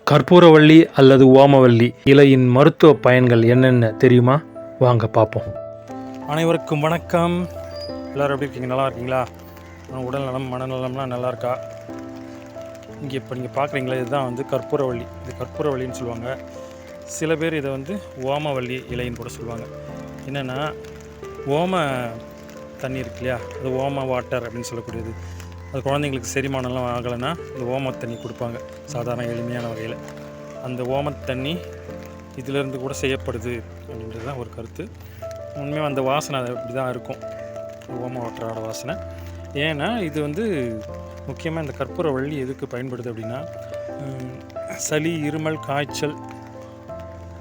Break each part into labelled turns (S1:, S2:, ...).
S1: கற்பூரவள்ளி அல்லது ஓமவல்லி இலையின் மருத்துவ பயன்கள் என்னென்ன தெரியுமா? வாங்க பார்ப்போம். அனைவருக்கும் வணக்கம். எல்லோரும் எப்படி இருக்கீங்க? நல்லா இருக்கீங்களா? உடல் நலம் மனநலம்லாம் நல்லா இருக்கா? இங்கே இப்போ நீங்கள் பார்க்குறீங்களா, இதுதான் வந்து கற்பூரவள்ளி. இது கற்பூரவள்ளின்னு சொல்லுவாங்க. சில பேர் இதை வந்து ஓமவல்லி இலைன்னு கூட சொல்லுவாங்க. என்னென்னா, ஓம தண்ணி இருக்கு இல்லையா, அது ஓம வாட்டர் அப்படின்னு சொல்லக்கூடியது. அது குழந்தைங்களுக்கு செரிமானம்லாம் ஆகலைன்னா இந்த ஓம தண்ணி கொடுப்பாங்க, சாதாரண எளிமையான வகையில். அந்த ஓம தண்ணி இதிலேருந்து கூட செய்யப்படுது அப்படின்றது தான் ஒரு கருத்து. உண்மையாக அந்த வாசனை அது அப்படி தான் இருக்கும், ஓம வாட்டரோட வாசனை. ஏன்னா இது வந்து முக்கியமாக இந்த கற்பூரவள்ளி எதுக்கு பயன்படுது அப்படின்னா, சளி, இருமல், காய்ச்சல்,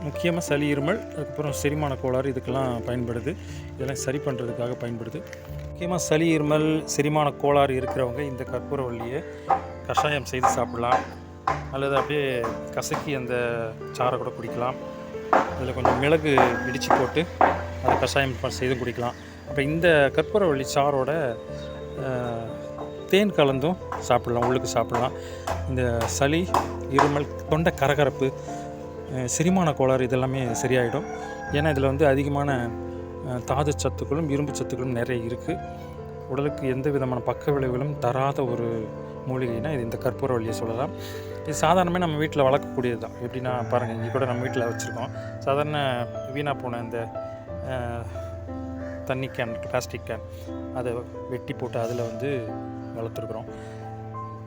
S1: முக்கியமாக சளி, இருமல், அதுக்கப்புறம் செரிமான கோளாறு, இதுக்கெல்லாம் பயன்படுது. இதெல்லாம் சரி பண்ணுறதுக்காக பயன்படுது. முக்கியமாக சளி, இருமல், செரிமான கோளாறு இருக்கிறவங்க இந்த கற்பூரவள்ளியை கஷாயம் செய்து சாப்பிடலாம், அல்லது அப்படியே கசக்கி அந்த சாறை கூட குடிக்கலாம். அதில் கொஞ்சம் மிளகு இடித்து போட்டு அதை கஷாயம் செய்து குடிக்கலாம். அப்போ இந்த கற்பூரவள்ளி சாரோட தேன் கலந்தும் சாப்பிடலாம், உள்ளுக்கு சாப்பிடலாம். இந்த சளி, இருமல், தொண்டை கரகரப்பு, செரிமான கோளாறு இதெல்லாமே சரியாயிடும். ஏன்னா இதில் வந்து அதிகமான தாது சத்துக்களும் இரும்பு சத்துக்களும் நிறைய இருக்குது. உடலுக்கு எந்த விதமான பக்க விளைவுகளும் தராத ஒரு மூலிகைனா இது இந்த கற்பூரவள்ளியை சொல்லலாம். இது சாதாரணமாக நம்ம வீட்டில் வளர்க்கக்கூடியது தான். எப்படின்னா பாருங்கள், இங்கே கூட நம்ம வீட்டில் வச்சுருக்கோம். சாதாரண வீணாக போன இந்த தண்ணி கேன், பிளாஸ்டிக் கேன், அதை வெட்டி போட்டு அதில் வந்து வளர்த்துருக்குறோம்.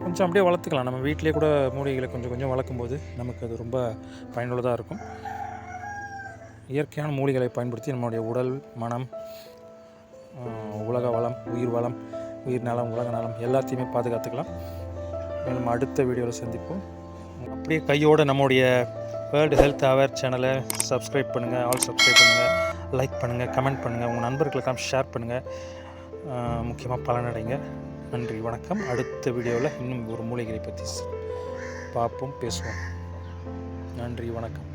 S1: கொஞ்சம் அப்படியே வளர்த்துக்கலாம். நம்ம வீட்டிலே கூட மூலிகைகளை கொஞ்சம் கொஞ்சம் வளர்க்கும்போது நமக்கு அது ரொம்ப பயனுள்ளதாக இருக்கும். இயற்கையான மூலிகளை பயன்படுத்தி நம்மளுடைய உடல், மனம், உலக வளம், உயிர் வளம், உயிர் நலம், உலக நலம் எல்லாத்தையுமே பாதுகாத்துக்கலாம். நம்ம அடுத்த வீடியோவில் சந்திப்போம். அப்படியே கையோடு நம்முடைய வேர்ல்டு ஹெல்த் அவேர் சேனலை சப்ஸ்கிரைப் பண்ணுங்கள், ஆல் சப்ஸ்கிரைப் பண்ணுங்கள், லைக் பண்ணுங்கள், கமெண்ட் பண்ணுங்கள், உங்கள் நண்பர்களுக்கெல்லாம் ஷேர் பண்ணுங்கள். முக்கியமாக பலனடைங்க. நன்றி, வணக்கம். அடுத்த வீடியோவில் இன்னும் ஒரு மூலிகையை பற்றி பார்ப்போம், பேசுவோம். நன்றி, வணக்கம்.